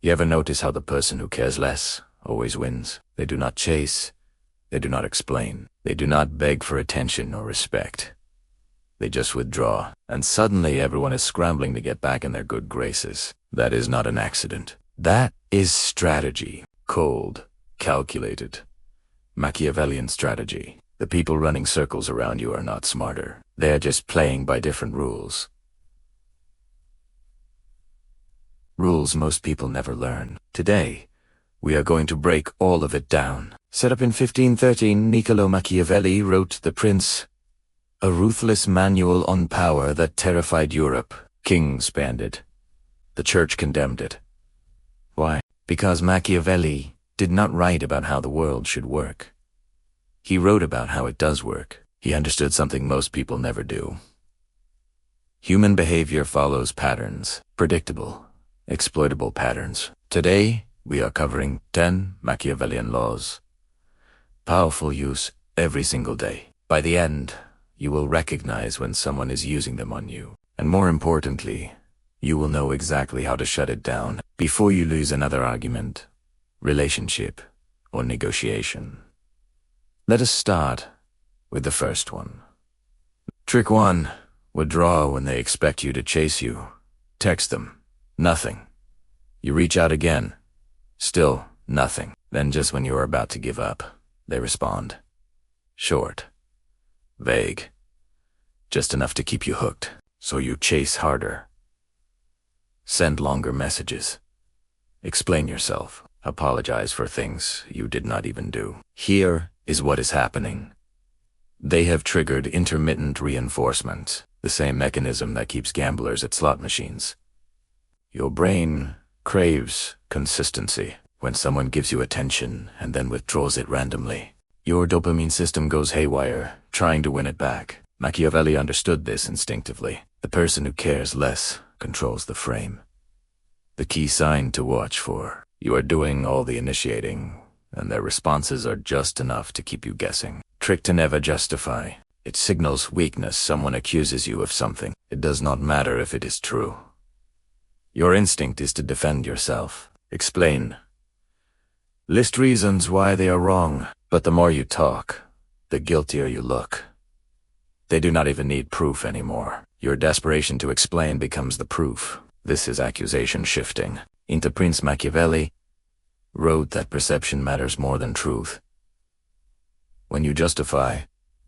You ever notice how the person who cares less always wins? They do not chase. They do not explain. They do not beg for attention or respect. They just withdraw, and suddenly everyone is scrambling to get back in their good graces. That is not an accident. That is strategy. Cold, calculated. Machiavellian strategy. The people running circles around you are not smarter. They are just playing by different rules. Rules most people never learn. Today, we are going to break all of it down. Set up in 1513, Niccolo Machiavelli wrote The Prince, a ruthless manual on power that terrified Europe. Kings banned it. The church condemned it. Why? Because Machiavelli did not write about how the world should work. He wrote about how it does work. He understood something most people never do. Human behavior follows patterns, predictable, exploitable patterns. Today, we are covering 10 Machiavellian laws. Powerful use every single day. By the end, you will recognize when someone is using them on you. And more importantly, you will know exactly how to shut it down before you lose another argument, relationship, or negotiation. Let us start with the first one. Trick 1. Withdraw when they expect you to chase you. Text them. Nothing. You reach out again. Still nothing. Then just when you are about to give up, they respond. Short. Vague. Just enough to keep you hooked, so you chase harder. Send longer messages. Explain yourself. Apologize for things you did not even do. Here is what is happening. They have triggered intermittent reinforcement, the same mechanism that keeps gamblers at slot machines. Your brain craves consistency. When someone gives you attention and then withdraws it randomly, your dopamine system goes haywire, trying to win it back. Machiavelli understood this instinctively. The person who cares less controls the frame. The key sign to watch for. You are doing all the initiating, and their responses are just enough to keep you guessing. Trick to never justify. It signals weakness. Someone accuses you of something. It does not matter if it is true. Your instinct is to defend yourself. Explain. List reasons why they are wrong. But the more you talk, the guiltier you look. They do not even need proof anymore. Your desperation to explain becomes the proof. This is accusation shifting. Into Prince Machiavelli wrote that perception matters more than truth. When you justify,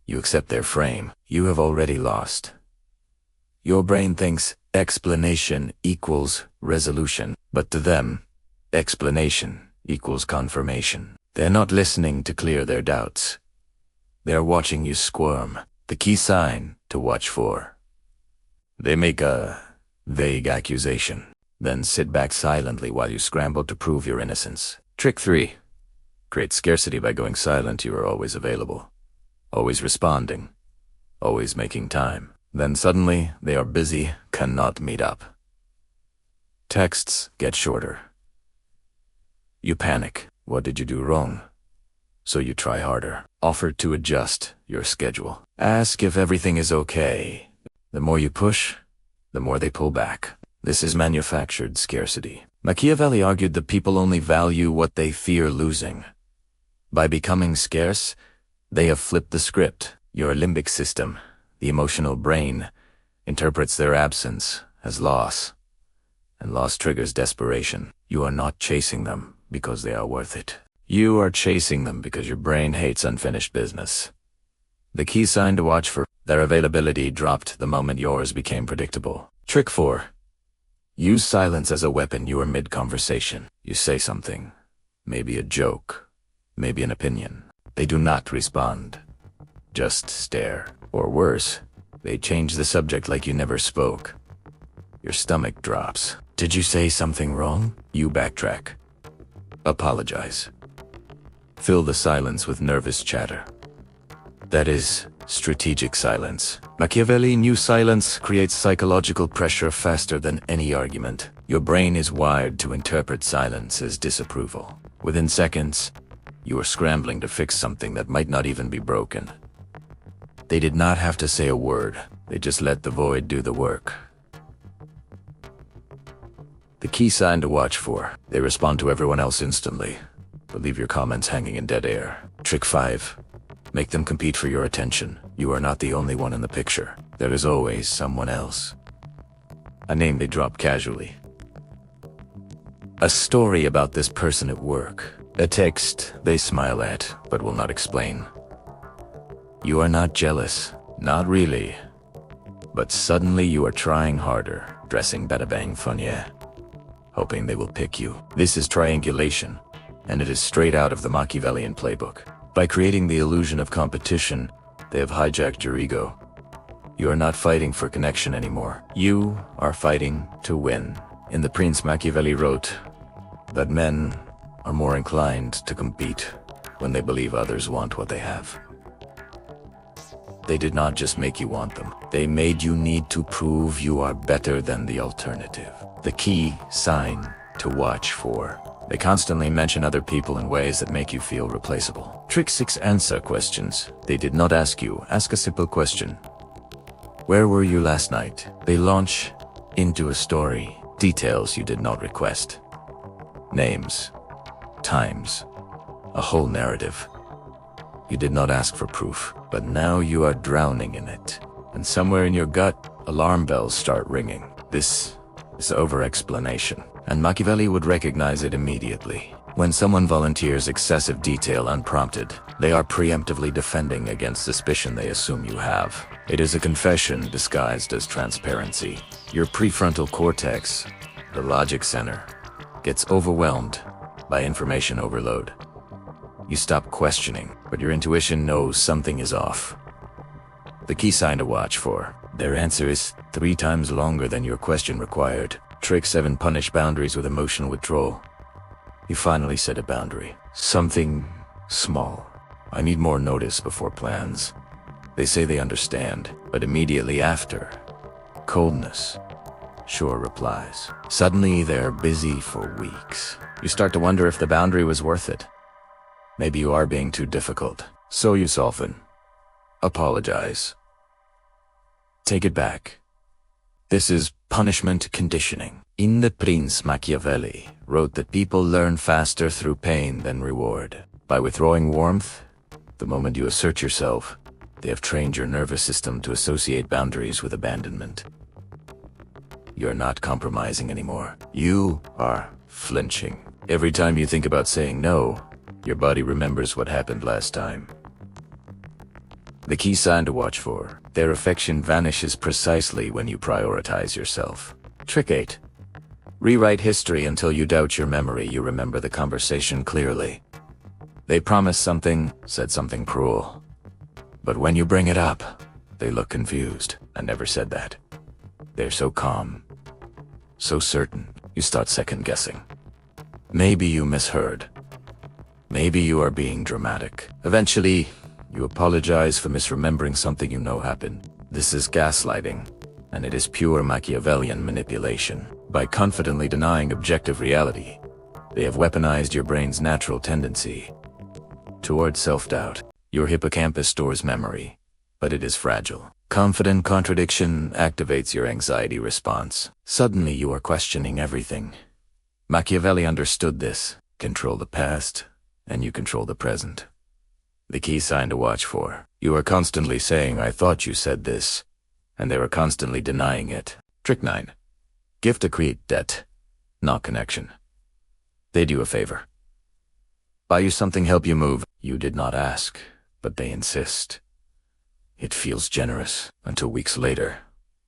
you accept their frame. You have already lost. Your brain thinks explanation equals resolution, but to them, explanation equals confirmation. They're not listening to clear their doubts. They're watching you squirm. The key sign to watch for. They make a vague accusation, then sit back silently while you scramble to prove your innocence. Trick 3. Create scarcity by going silent. You are always available, always responding, always making time. Then suddenly, they are busy, cannot meet up. Texts get shorter. You panic. What did you do wrong? So you try harder. Offer to adjust your schedule. Ask if everything is okay. The more you push, the more they pull back. This is manufactured scarcity. Machiavelli argued that people only value what they fear losing. By becoming scarce, they have flipped the script. Your limbic system, the emotional brain, interprets their absence as loss, and loss triggers desperation. You are not chasing them because they are worth it. You are chasing them because your brain hates unfinished business. The key sign to watch for. Their availability dropped the moment yours became predictable. Trick 4. Use silence as a weapon. You are mid-conversation. You say something, maybe a joke, maybe an opinion. They do not respond. Just stare. Or worse, they change the subject like you never spoke. Your stomach drops. Did you say something wrong? You backtrack. Apologize. Fill the silence with nervous chatter. That is strategic silence. Machiavelli knew silence creates psychological pressure faster than any argument. Your brain is wired to interpret silence as disapproval. Within seconds, you are scrambling to fix something that might not even be broken. They did not have to say a word. They just let the void do the work. The key sign to watch for. They respond to everyone else instantly, but leave your comments hanging in dead air. Trick 5. Make them compete for your attention. You are not the only one in the picture. There is always someone else. A name they drop casually. A story about this person at work. A text they smile at, but will not explain. You are not jealous. Not really. But suddenly you are trying harder, dressing bada bang funye, hoping they will pick you. This is triangulation, and it is straight out of the Machiavellian playbook. By creating the illusion of competition, they have hijacked your ego. You are not fighting for connection anymore. You are fighting to win. In The Prince, Machiavelli wrote that men are more inclined to compete when they believe others want what they have. They did not just make you want them. They made you need to prove you are better than the alternative. The key sign to watch for. They constantly mention other people in ways that make you feel replaceable. Trick 6. Answer questions. They did not ask you. Ask a simple question. Where were you last night? They launch into a story. Details you did not request. Names. Times. A whole narrative. You did not ask for proof, but now you are drowning in it. And somewhere in your gut, alarm bells start ringing. This is over-explanation, and Machiavelli would recognize it immediately. When someone volunteers excessive detail unprompted, they are preemptively defending against suspicion they assume you have. It is a confession disguised as transparency. Your prefrontal cortex, the logic center, gets overwhelmed by information overload. You stop questioning, but your intuition knows something is off. The key sign to watch for. Their answer is 3 times longer than your question required. Trick 7. Punish boundaries with emotional withdrawal. You finally set a boundary. Something small. I need more notice before plans. They say they understand, but immediately after, coldness. Sure replies. Suddenly they're busy for weeks. You start to wonder if the boundary was worth it. Maybe you are being too difficult. So you soften. Apologize. Take it back. This is punishment conditioning. In The Prince, Machiavelli wrote that people learn faster through pain than reward. By withdrawing warmth, the moment you assert yourself, they have trained your nervous system to associate boundaries with abandonment. You're not compromising anymore. You are flinching. Every time you think about saying no, your body remembers what happened last time. The key sign to watch for. Their affection vanishes precisely when you prioritize yourself. Trick 8. Rewrite history until you doubt your memory. You remember the conversation clearly. They promised something, said something cruel. But when you bring it up, they look confused. I never said that. They're so calm, so certain, you start second-guessing. Maybe you misheard. Maybe you are being dramatic. Eventually, you apologize for misremembering something you know happened. This is gaslighting, and it is pure Machiavellian manipulation. By confidently denying objective reality, they have weaponized your brain's natural tendency toward self-doubt. Your hippocampus stores memory, but it is fragile. Confident contradiction activates your anxiety response. Suddenly you are questioning everything. Machiavelli understood this. Control the past, and you control the present. The key sign to watch for. You are constantly saying, I thought you said this, and they are constantly denying it. Trick 9. Gift to create debt, not connection. They do a favor. Buy you something, help you move. You did not ask, but they insist. It feels generous until weeks later,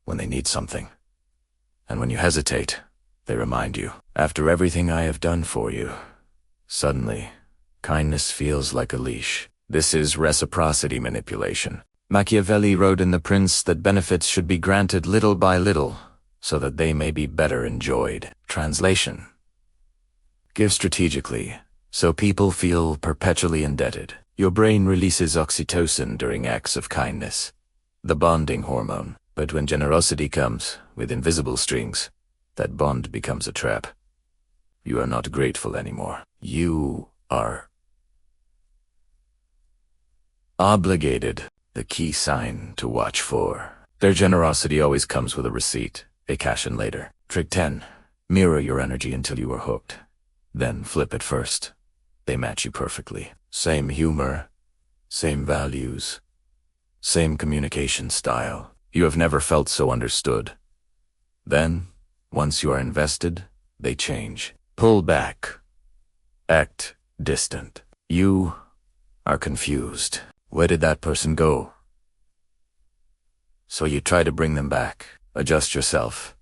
when they need something. And when you hesitate, they remind you, after everything I have done for you. Suddenly, kindness feels like a leash. This is reciprocity manipulation. Machiavelli wrote in The Prince that benefits should be granted little by little, so that they may be better enjoyed. Translation. Give strategically, so people feel perpetually indebted. Your brain releases oxytocin during acts of kindness, the bonding hormone. But when generosity comes with invisible strings, that bond becomes a trap. You are not grateful anymore. You are obligated. The key sign to watch for. Their generosity always comes with a receipt. They cash in later. Trick 10. Mirror your energy until you are hooked. Then flip it first. They match you perfectly. Same humor, same values, same communication style. You have never felt so understood. Then, once you are invested, they change. Pull back. Act distant. You are confused. Where did that person go? So you try to bring them back. Adjust yourself.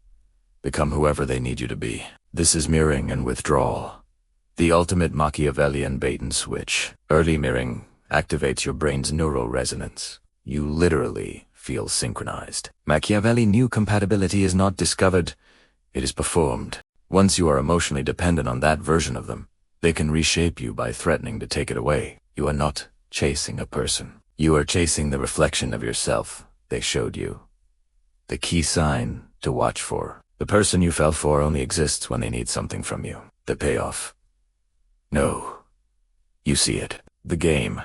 Become whoever they need you to be. This is mirroring and withdrawal. The ultimate Machiavellian bait and switch. Early mirroring activates your brain's neural resonance. You literally feel synchronized. Machiavelli knew compatibility is not discovered, it is performed. Once you are emotionally dependent on that version of them, they can reshape you by threatening to take it away. You are not chasing a person. You are chasing the reflection of yourself they showed you. The key sign to watch for. The person you fell for only exists when they need something from you. The payoff. No. You see it. The game.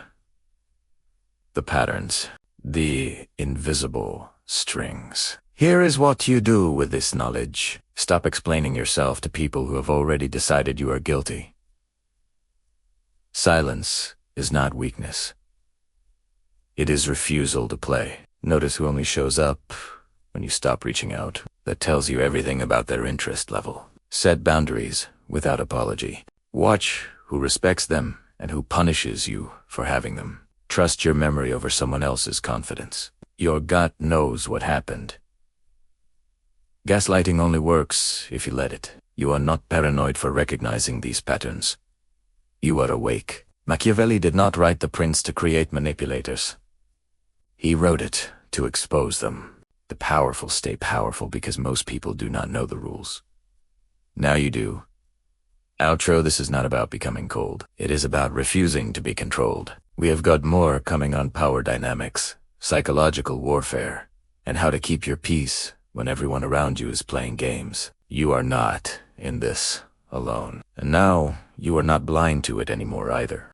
The patterns. The invisible strings. Here is what you do with this knowledge. Stop explaining yourself to people who have already decided you are guilty. Silence is not weakness. It is refusal to play. Notice who only shows up when you stop reaching out. That tells you everything about their interest level. Set boundaries without apology. Watch who respects them and who punishes you for having them. Trust your memory over someone else's confidence. Your gut knows what happened. Gaslighting only works if you let it. You are not paranoid for recognizing these patterns. You are awake. Machiavelli did not write The Prince to create manipulators. He wrote it to expose them. The powerful stay powerful because most people do not know the rules. Now you do. Outro. This is not about becoming cold. It is about refusing to be controlled. We have got more coming on power dynamics, psychological warfare, and how to keep your peace when everyone around you is playing games. You are not in this alone. And now, you are not blind to it anymore either.